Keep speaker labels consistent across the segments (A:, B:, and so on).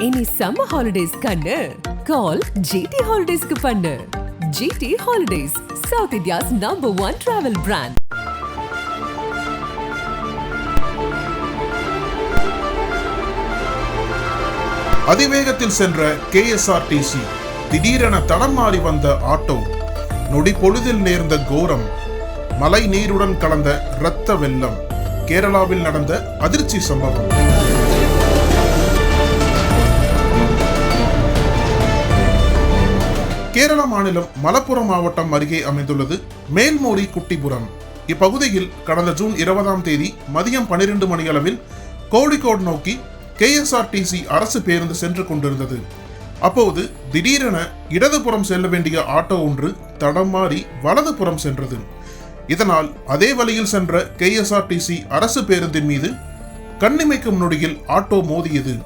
A: இனி summer holidays கண்ணு கால் GT ஹாலிடேஸ்க்கு பண்ணு. GT holidays, south India's #1 travel brand.
B: அதிவேகத்தில் சென்ற KSRTC திடீரென தடம் மாறி வந்த ஆட்டோ, நொடி பொழுதில் நேர்ந்த கோரம், மழை நீருடன் கலந்த இரத்த வெள்ளம். கேரளாவில் நடந்த அதிர்ச்சி சம்பவம். கேரள மாநிலம் மலப்புரம் மாவட்டம் அருகே அமைந்துள்ளது மேல்மோரி குட்டிபுரம். இப்பகுதியில் கடந்த ஜூன் 20ஆம் தேதி மதியம் 12 மணியளவில் கோழிக்கோடு நோக்கி KSRTC அரசு பேருந்து சென்று கொண்டிருந்தது. அப்போது திடீரென இடதுபுறம் செல்ல வேண்டிய ஆட்டோ ஒன்று தடம் மாறி வலதுபுறம் சென்றது. இதனால் அதே வழியில் சென்ற KSRTC அரசு பேருந்தின் மீது கண்ணிமைக்கும் நொடியில் ஆட்டோ மோதியது.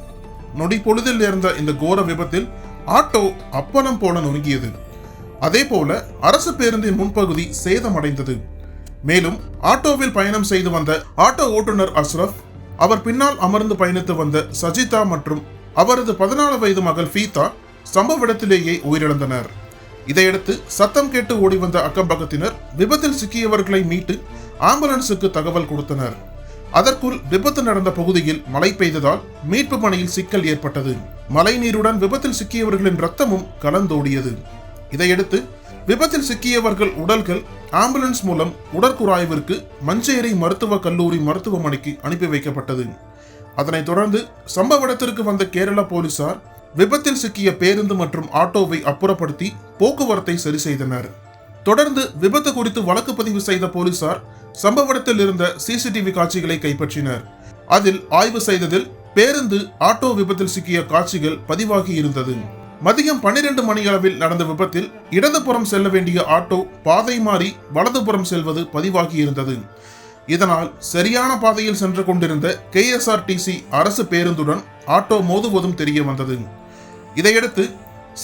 B: நொடி பொழுதில் நேர்ந்த இந்த கோர விபத்தில் ஆட்டோ அப்பளம் போல நொறுங்கியது. அதே போல அரசு பேருந்தின் முன்பகுதி சேதமடைந்தது. மேலும் ஆட்டோவில் பயணம் செய்து வந்த ஆட்டோ ஓட்டுநர் அஸ்ரப், அவர் பின்னால் அமர்ந்து பயணித்து வந்த சஜிதா மற்றும் அவரது 14 வயது மகள் ஃபீதா சம்பவ இடத்திலேயே உயிரிழந்தனர். இதையடுத்து சத்தம் கேட்டு ஓடி வந்த அக்கம்பக்கத்தினர் விபத்தில் சிக்கியவர்களை மீட்டு ஆம்புலன்ஸுக்கு தகவல் கொடுத்தனர். அதற்குள் விபத்து நடந்த பகுதியில் மழை பெய்ததால் மீட்பு பணியில் சிக்கல் ஏற்பட்டது. மழை நீருடன் விபத்தில் சிக்கியவர்களின் இரத்தமும் கலந்தோடியது. இதையடுத்து விபத்தில் சிக்கியவர்கள் உடல்கள் ஆம்புலன்ஸ் மூலம் உடற்குறாய்விற்கு மஞ்சேரி மருத்துவக் கல்லூரி மருத்துவமனைக்கு அனுப்பி வைக்கப்பட்டது. அதனைத் தொடர்ந்து சம்பவ இடத்திற்கு வந்த கேரள போலீசார் விபத்தில் சிக்கிய பேருந்து மற்றும் ஆட்டோவை அப்புறப்படுத்தி போக்குவரத்தை சரி செய்தனர். தொடர்ந்து விபத்து குறித்து வழக்கு பதிவு செய்த போலீசார் சம்பவ இடத்தில் இருந்த CCTV காட்சிகளை கைப்பற்றினர். அதில் ஆய்வு செய்ததில் பேருந்து ஆட்டோ விபத்தில் சிக்கிய காட்சிகள் பதிவாகி இருந்தது. மதியம் 12 மணியளவில் நடந்த விபத்தில் இடதுபுறம் செல்ல வேண்டிய ஆட்டோ பாதை மாறி வலதுபுறம் செல்வது பதிவாகி இருந்தது. இதனால் சரியான பாதையில் சென்று கொண்டிருந்த KSRTC அரசு பேருந்துடன் ஆட்டோ மோதுவதும் தெரிய வந்தது. இதையடுத்து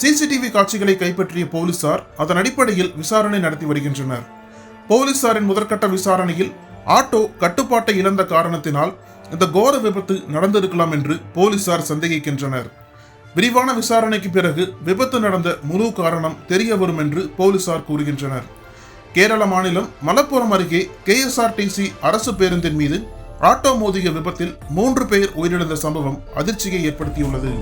B: CCTV காட்சிகளை கைப்பற்றிய போலீசார் அதன் அடிப்படையில் விசாரணை நடத்தி வருகின்றனர். போலீசாரின் முதற்கட்ட விசாரணையில் ஆட்டோ கட்டுப்பாட்டை இழந்த காரணத்தினால் இந்த கோர விபத்து நடந்திருக்கலாம் என்று போலீசார் சந்தேகிக்கின்றனர். விரிவான விசாரணைக்கு பிறகு விபத்து நடந்த முழு காரணம் தெரிய வரும் என்று போலீசார் கூறுகின்றனர். கேரள மாநிலம் மலப்புரம் அருகே KSRTC அரசு பேருந்தின் மீது ஆட்டோ மோதிய விபத்தில் 3 பேர் உயிரிழந்த சம்பவம் அதிர்ச்சியை ஏற்படுத்தியுள்ளது.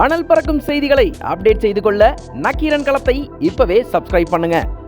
C: அனல் பறக்கும் செய்திகளை அப்டேட் செய்து கொள்ள நக்கீரன் களத்தை இப்பவே சப்ஸ்கிரைப் பண்ணுங்க.